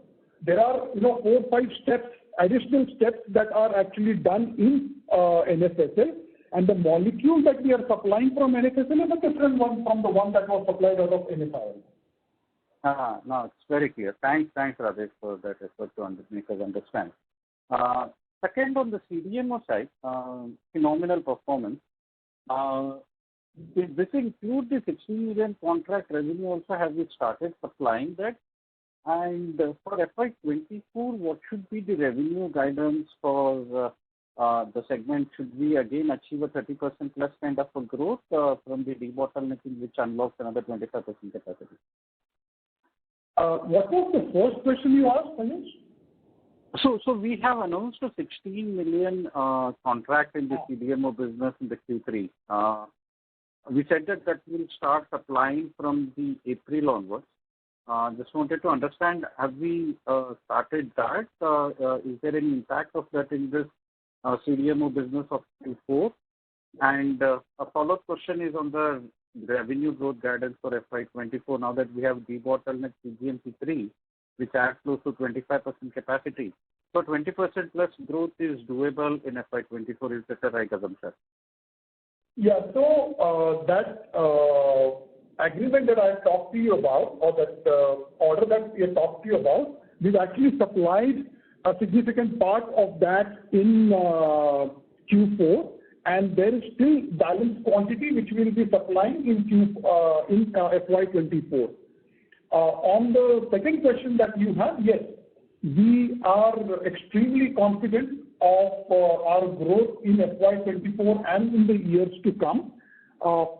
There are 4 or 5 steps, additional steps that are actually done in NFSL. And the molecule that we are supplying from NFSL is a different one from the one that was supplied out of NFIL. No, it's very clear. Thanks, Rajesh, for that effort to make us understand. Second, on the CDMO side, phenomenal performance. Does this include the 16 million contract revenue also? Have you started supplying that? And for FY24, what should be the revenue guidance for the segment? Should we again achieve a 30% plus kind of a growth from the debottlenecking, which unlocks another 25% capacity? What was the first question you asked, Manish? So we have announced a 16 million contract in the CDMO business in the Q3. We said that we'll start supplying from the April onwards. Just wanted to understand, have we started that? Is there any impact of that in this CDMO business of Q4? And a follow-up question is on the revenue growth guidance for FY24, now that we have debottlenecked CGMP3, which adds close to 25% capacity. So 20% plus growth is doable in FY24. Is that a right assumption? Yeah, so that agreement that I talked to you about, or that order that we have talked to you about, we've actually supplied a significant part of that in Q4, and there is still balanced quantity which we will be supplying in FY24. On the second question that you have, yes, we are extremely confident of our growth in FY24 and in the years to come.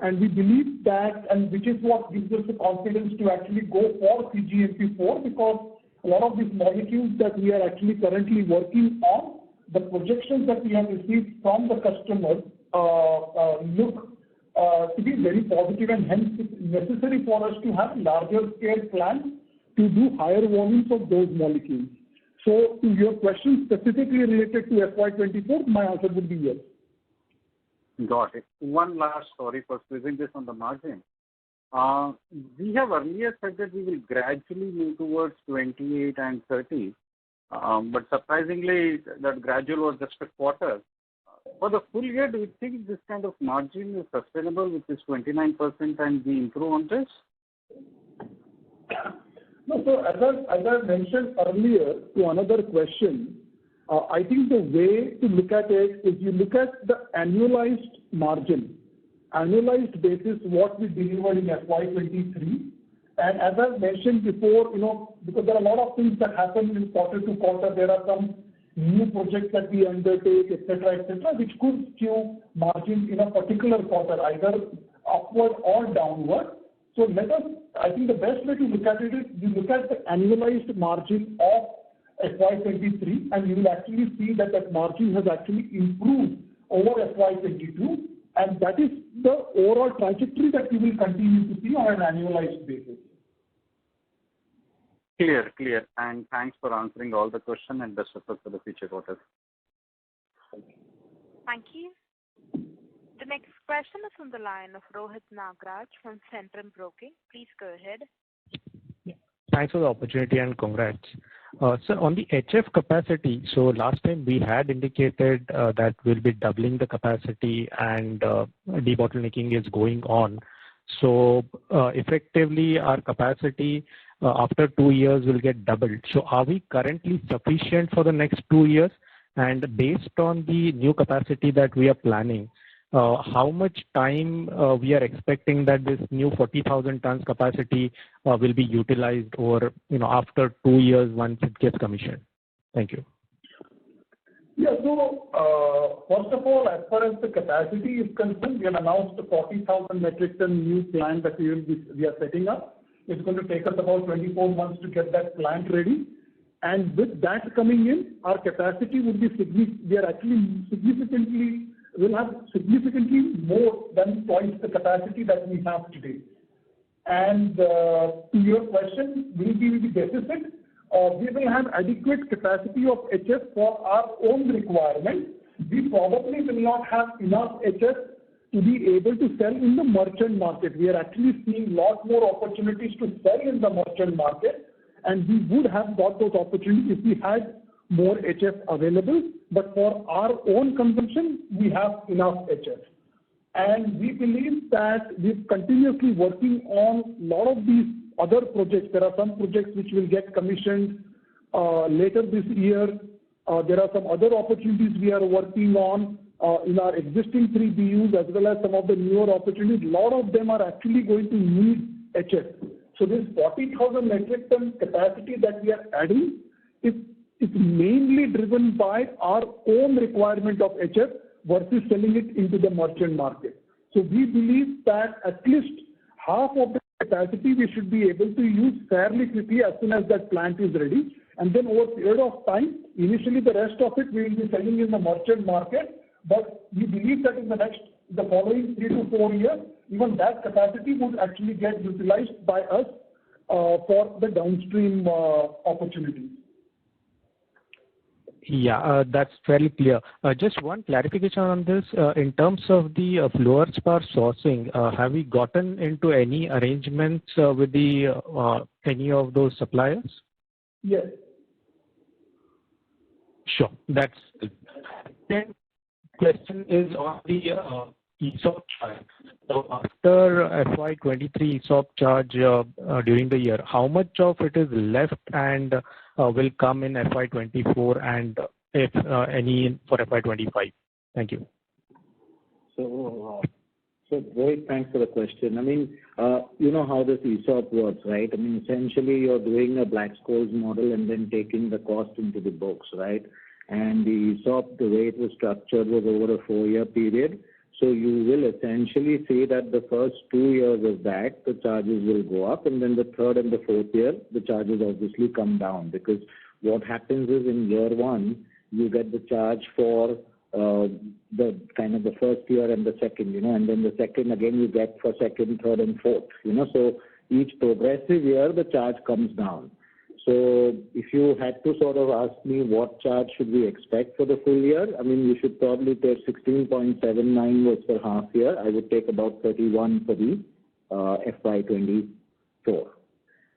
And we believe that, and which is what gives us the confidence to actually go for CGMP4, because a lot of these molecules that we are actually currently working on, the projections that we have received from the customers look to be very positive, and hence it's necessary for us to have larger scale plans to do higher volumes of those molecules. So to your question specifically related to FY24, my answer would be yes. Got it. One last, sorry for squeezing this on the margin. We have earlier said that we will gradually move towards 28 and 30, but surprisingly, that gradual was just a quarter. For the full year, do you think this kind of margin is sustainable, which is 29%, and we improve on this? No, so as I mentioned earlier to another question, I think the way to look at it is you look at the annualized margin, annualized basis what we delivered in FY23. And as I mentioned before, because there are a lot of things that happen in quarter to quarter, there are some new projects that we undertake, etc., which could skew margin in a particular quarter, either upward or downward. So I think the best way to look at it is you look at the annualized margin of FY23, and you will actually see that that margin has actually improved over FY22, and that is the overall trajectory that you will continue to see on an annualized basis. Clear. And thanks for answering all the questions, and best of luck for the future quarters. Thank you. The next question is from the line of Rohit Nagraj from Centrum Broking. Please go ahead. Thanks for the opportunity and congrats. Sir, on the HF capacity, so last time we had indicated that we'll be doubling the capacity and debottlenecking is going on. So effectively our capacity after 2 years will get doubled. So are we currently sufficient for the next 2 years? And based on the new capacity that we are planning, how much time we are expecting that this new 40,000 tons capacity will be utilized over, after 2 years once it gets commissioned? Thank you. Yeah, so first of all, as far as the capacity is concerned, we have announced a 40,000 metric ton new plant that we are setting up. It's going to take us about 24 months to get that plant ready. And with that coming in, our capacity will be will have significantly more than twice the capacity that we have today. And to your question, will we be deficit? We will have adequate capacity of HF for our own requirement. We probably will not have enough HF to be able to sell in the merchant market. We are actually seeing a lot more opportunities to sell in the merchant market, and we would have got those opportunities if we had more HF available. But for our own consumption, we have enough HF. And we believe that we're continuously working on a lot of these other projects. There are some projects which will get commissioned later this year. There are some other opportunities we are working on in our existing 3 BUs, as well as some of the newer opportunities. A lot of them are actually going to need HF. So this 40,000 metric ton capacity that we are adding is mainly driven by our own requirement of HF versus selling it into the merchant market. So we believe that at least half of the capacity we should be able to use fairly quickly as soon as that plant is ready. And then over a period of time, initially the rest of it we will be selling in the merchant market. But we believe that in the following 3 to 4 years, even that capacity would actually get utilized by us for the downstream opportunities. Yeah, that's fairly clear. Just one clarification on this. In terms of the fluorspar sourcing, have we gotten into any arrangements with any of those suppliers? Yes. Sure. That's it. Then question is on the ESOP charge. So after FY23 ESOP charge during the year, how much of it is left and will come in FY24 and if any for FY25? Thank you. So Rohit, thanks for the question. I mean, you know how this ESOP works, right? I mean, essentially you're doing a Black-Scholes model and then taking the cost into the books, right? And the ESOP, the way it was structured was over a 4-year period. So you will essentially see that the first 2 years of that, the charges will go up, and then the third and the fourth year, the charges obviously come down, because what happens is in year one, you get the charge for the kind of the first year and the second, and then the second again you get for second, third, and fourth, So each progressive year, the charge comes down. So if you had to sort of ask me what charge should we expect for the full year, I mean, you should probably take 16.79 was for half year. I would take about 31 for the FY24.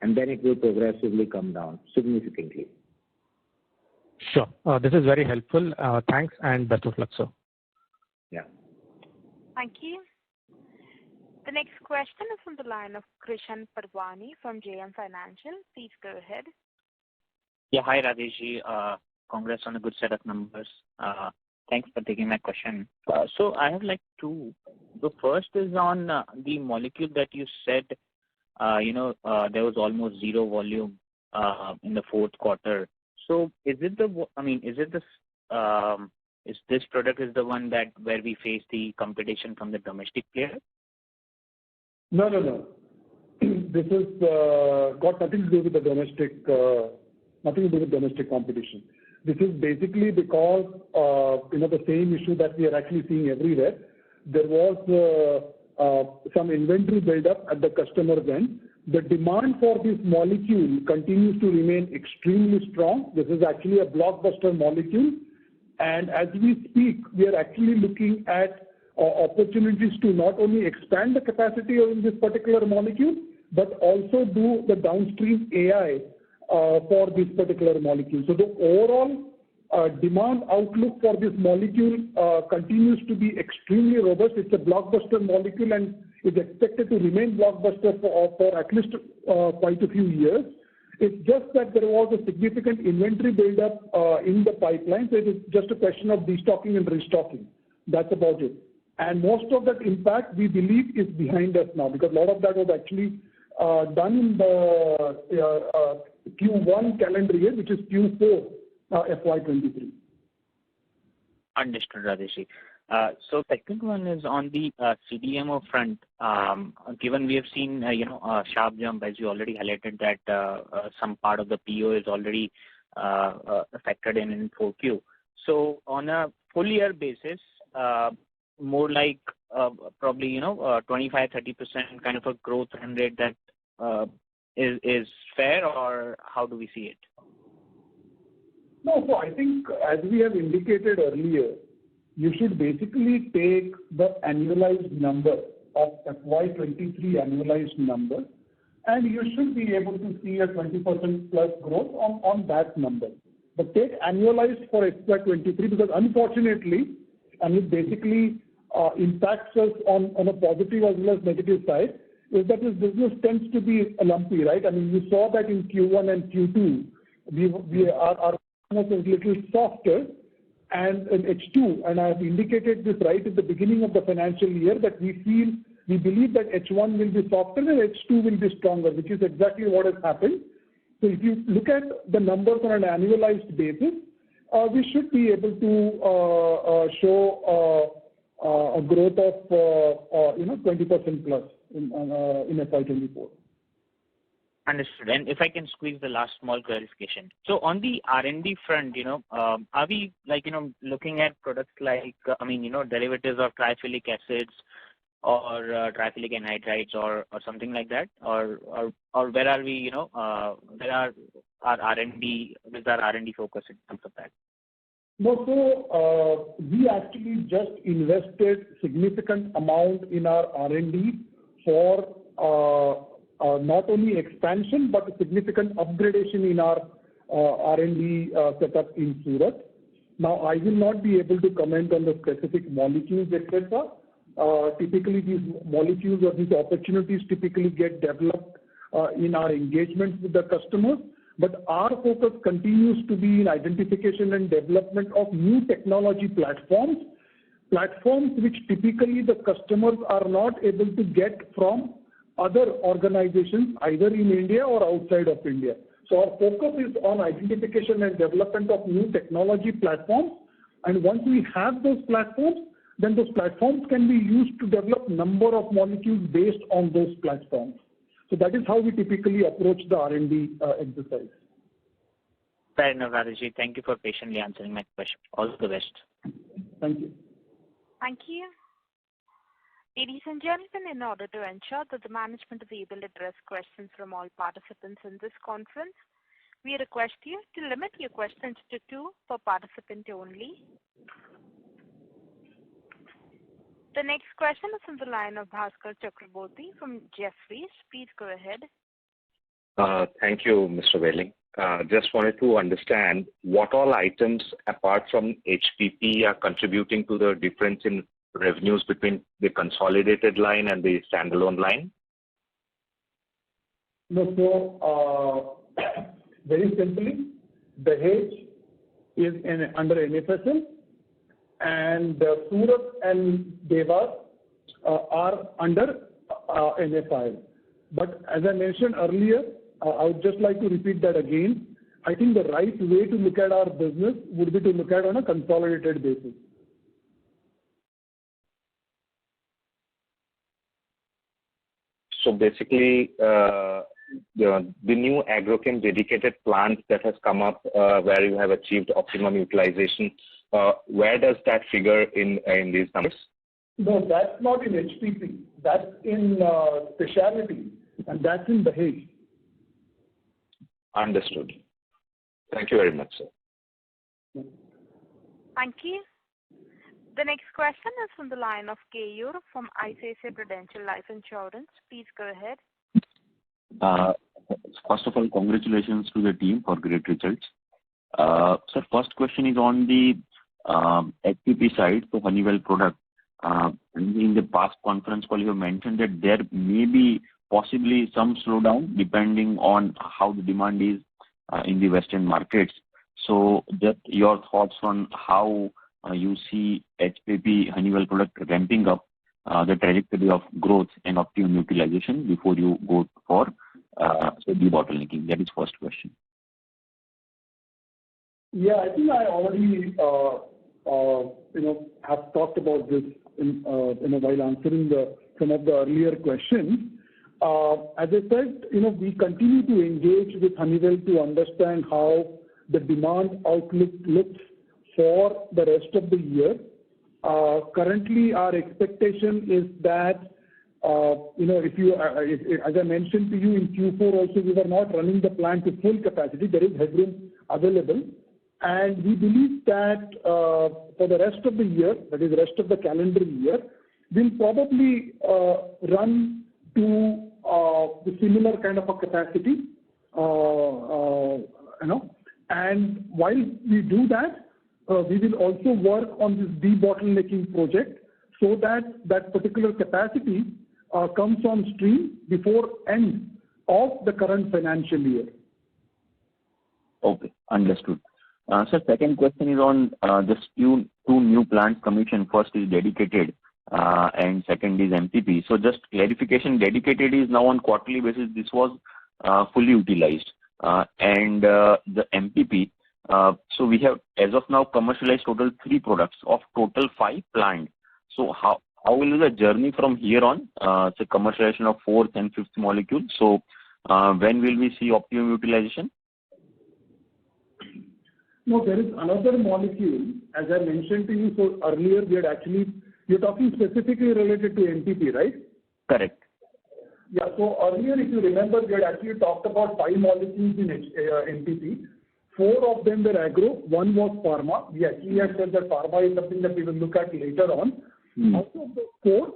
And then it will progressively come down significantly. Sure. This is very helpful. Thanks and best of luck, sir. Yeah. Thank you. The next question is from the line of Krishan Parwani from JM Financial. Please go ahead. Yeah, hi Radheshji. Congrats on a good set of numbers. Thanks for taking my question. So I have like two. The first is on the molecule that you said, there was almost zero volume in the fourth quarter. So is it is this product is the one that where we face the competition from the domestic player? No. This is got nothing to do with the domestic competition. This is basically because the same issue that we are actually seeing everywhere. There was some inventory buildup at the customer's end. The demand for this molecule continues to remain extremely strong. This is actually a blockbuster molecule, and as we speak, we are actually looking at opportunities to not only expand the capacity of this particular molecule, but also do the downstream AI for this particular molecule. So the overall demand outlook for this molecule continues to be extremely robust. It's a blockbuster molecule and is expected to remain blockbuster for at least quite a few years. It's just that there was a significant inventory buildup in the pipeline, so it is just a question of destocking and restocking. That's about it. And most of that impact, we believe, is behind us now, because a lot of that was actually done in the Q1 calendar year, which is Q4 FY23. Understood, Radheshji. So second one is on the CDMO front. Given we have seen a sharp jump, as you already highlighted, that some part of the PO is already factored in 4Q. So on a full year basis, more like probably 25-30% kind of a growth rate that is fair, or how do we see it? No, so I think as we have indicated earlier, you should basically take the annualized number of FY23 annualized number, and you should be able to see a 20% plus growth on that number. But take annualized for FY23, because unfortunately, and it basically impacts us on a positive as well as negative side, is that this business tends to be lumpy, right? I mean, you saw that in Q1 and Q2, our business is a little softer, and in H2, and I have indicated this right at the beginning of the financial year, that we believe that H1 will be softer and H2 will be stronger, which is exactly what has happened. So if you look at the numbers on an annualized basis, we should be able to show a growth of 20% plus in FY24. Understood. And if I can squeeze the last small clarification. So on the R&D front, are we looking at products like, derivatives of triphilic acids or triphilic anhydrides or something like that? Or where are we, where are our R&D, with our R&D focus in terms of that? No, so we actually just invested significant amount in our R&D for not only expansion, but a significant upgradation in our R&D setup in Surat. Now, I will not be able to comment on the specific molecules, etc. Typically, these molecules or these opportunities typically get developed in our engagements with the customers. But our focus continues to be in identification and development of new technology platforms which typically the customers are not able to get from other organizations, either in India or outside of India. So our focus is on identification and development of new technology platforms. And once we have those platforms, then those platforms can be used to develop number of molecules based on those platforms. So that is how we typically approach the R&D exercise. Fair enough, Radheshji. Thank you for patiently answering my question. All the best. Thank you. Thank you. Ladies and gentlemen, in order to ensure that the management is able to address questions from all participants in this conference, we request you to limit your questions to 2 per participant only. The next question is from the line of Bhaskar Chakraborty from Jefferies. Please go ahead. Thank you, Mr. Welling. Just wanted to understand what all items apart from HPP are contributing to the difference in revenues between the consolidated line and the standalone line? No, so very simply, the hedge is under NFSL, and Surat and Dewas are under NFI. But as I mentioned earlier, I would just like to repeat that again. I think the right way to look at our business would be to look at on a consolidated basis. So basically, the new agrochem dedicated plant that has come up where you have achieved optimum utilization, where does that figure in these numbers? No, that's not in HPP. That's in specialty, and that's in the Dahej. Understood. Thank you very much, sir. Thank you. The next question is from the line of Keyur from ICICI Prudential Life Insurance. Please go ahead. First of all, congratulations to the team for great results. Sir, first question is on the HPP side, so Honeywell product. In the past conference call, you have mentioned that there may be possibly some slowdown depending on how the demand is in the Western markets. So just your thoughts on how you see HPP Honeywell product ramping up the trajectory of growth and optimum utilization before you go for debottlenecking. That is first question. Yeah, I think I already have talked about this while answering some of the earlier questions. As I said, we continue to engage with Honeywell to understand how the demand outlook looks for the rest of the year. Currently, our expectation is that, as I mentioned to you in Q4 also, we were not running the plant to full capacity. There is headroom available. And we believe that for the rest of the year, that is the rest of the calendar year, we'll probably run to the similar kind of a capacity. And while we do that, we will also work on this debottlenecking project so that that particular capacity comes on stream before end of the current financial year. Okay, understood. Sir, second question is on just two new plants commission. First is dedicated and second is MPP. So just clarification, dedicated is now on quarterly basis. This was fully utilized. And the MPP, so we have as of now commercialized total 3 products of total 5 planned. So how will the journey from here on, say commercialization of 4th and 5th molecule? So when will we see optimum utilization? No, there is another molecule, as I mentioned to you. So earlier, you're talking specifically related to MPP, right? Correct. Yeah, so earlier, if you remember, we had actually talked about 5 molecules in MPP. 4 of them were agro, 1 was pharma. We actually had said that pharma is something that we will look at later on. Out of the 4,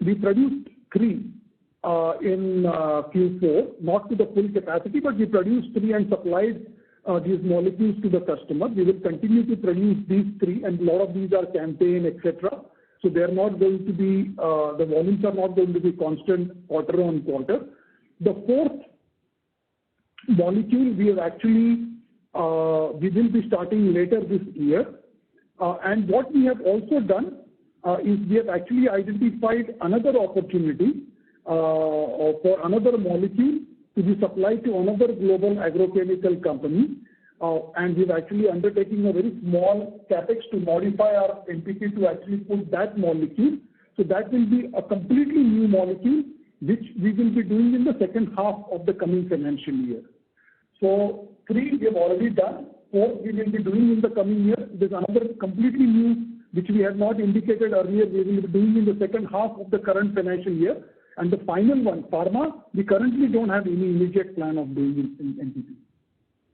we produced 3 in Q4, not to the full capacity, but we produced 3 and supplied these molecules to the customer. We will continue to produce these 3, and a lot of these are campaign, etc. So they are not going to be, the volumes are not going to be constant quarter on quarter. The 4th molecule, we have actually, we will be starting later this year. And what we have also done is we have actually identified another opportunity for another molecule to be supplied to another global agrochemical company. and we've actually undertaken a very small capex to modify our NPP to actually put that molecule. So that will be a completely new molecule, which we will be doing in the second half of the coming financial year. So 3 we have already done, 4 we will be doing in the coming year. There's another completely new, which we have not indicated earlier, we will be doing in the second half of the current financial year. And the final one, pharma, we currently don't have any immediate plan of doing in NPP.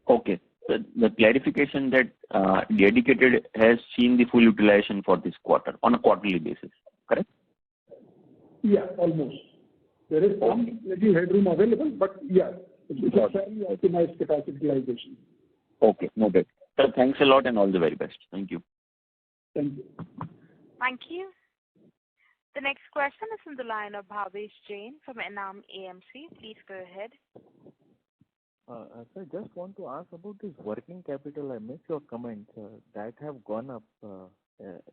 Okay. The clarification that dedicated has seen the full utilization for this quarter on a quarterly basis, correct? Yeah, almost. There is some little headroom available, but yeah, it's a fairly optimized capacity utilization. Okay, noted. So thanks a lot and all the very best. Thank you. Thank you. Thank you. The next question is from the line of Bhavesh Jain from Enam AMC. Please go ahead. Sir, just want to ask about this working capital. I missed your comments that have gone up.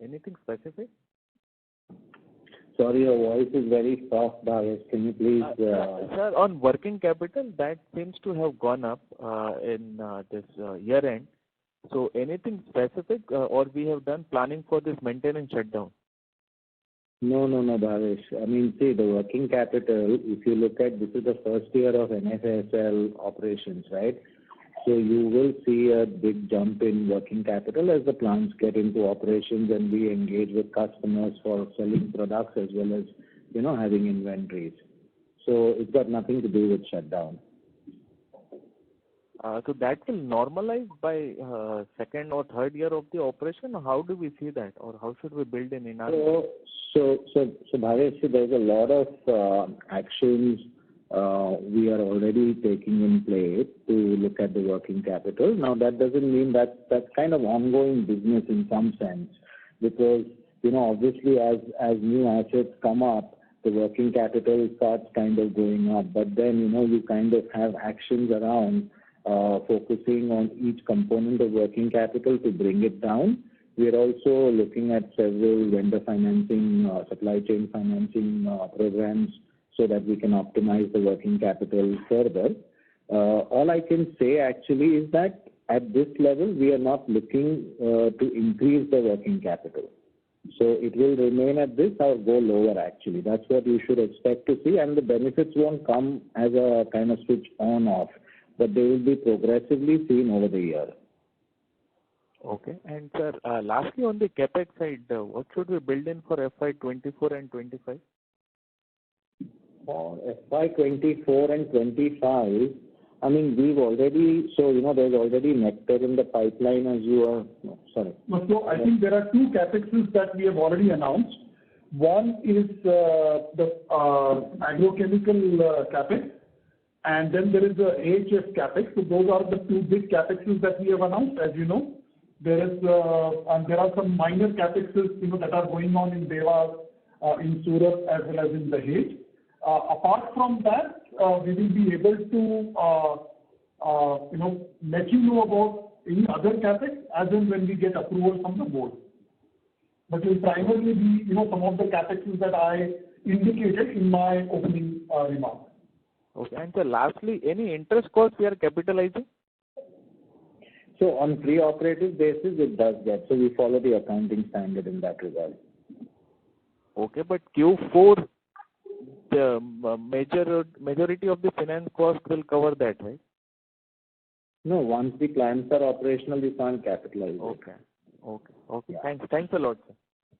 Anything specific? Sorry, your voice is very soft, Bhavesh. Can you please... Sir, on working capital, that seems to have gone up in this year end. So anything specific or we have done planning for this maintenance shutdown? No, Bhavesh. I mean, see, the working capital, if you look at, this is the first year of NFSL operations, right? So you will see a big jump in working capital as the plants get into operations and we engage with customers for selling products as well as, having inventories. So it's got nothing to do with shutdown. So that will normalize by second or third year of the operation. How do we see that, or how should we build in our? So Bhavesh, there's a lot of actions we are already taking in play to look at the working capital. Now that doesn't mean that that's kind of ongoing business in some sense, because obviously as new assets come up, the working capital starts kind of going up. But then you kind of have actions around focusing on each component of working capital to bring it down. We are also looking at several vendor financing, supply chain financing programs so that we can optimize the working capital further. All I can say actually is that at this level, we are not looking to increase the working capital. So it will remain at this or go lower actually. That's what you should expect to see, and the benefits won't come as a kind of switch on off, but they will be progressively seen over the year. Okay. And sir, lastly on the capex side, what should we build in for FY24 and 25? For FY24 and 25, I mean, we've already, there's already nectar in the pipeline as you are, So I think there are 2 capexes that we have already announced. One is the agrochemical capex, and then there is the AHF capex. So those are the 2 big capexes that we have announced, as you know. There is and there are some minor capexes, that are going on in Dewas, in Surat, as well as in Dahej. Apart from that, we will be able to, let you know about any other capex as and when we get approval from the board. But it will primarily be, some of the capexes that I indicated in my opening remarks. Okay. And so lastly, any interest cost we are capitalizing? So on pre-operative basis, it does get. So we follow the accounting standard in that regard. Okay, but Q4, the majority of the finance cost will cover that, right? No, once the plants are operational, you can't capitalize. Okay. Yeah. Thanks a lot, sir.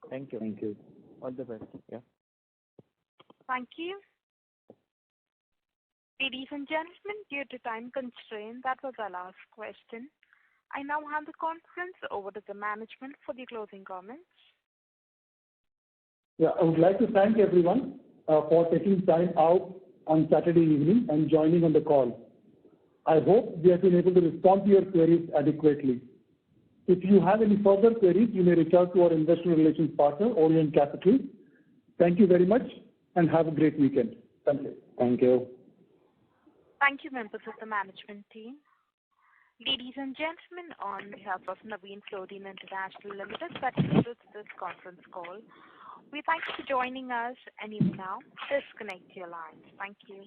Thank you. Thank you. All the best. Yeah. Thank you. Ladies and gentlemen, due to time constraint, that was our last question. I now hand the conference over to the management for the closing comments. Yeah, I would like to thank everyone for taking time out on Saturday evening and joining on the call. I hope we have been able to respond to your queries adequately. If you have any further queries, you may reach out to our investor relations partner, Orient Capital. Thank you very much and have a great weekend. Thank you. Thank you. Thank you, members of the management team. Ladies and gentlemen, on behalf of Navin Fluorine International Limited, that concludes this conference call. We thank you for joining us, and you may now disconnect your lines. Thank you.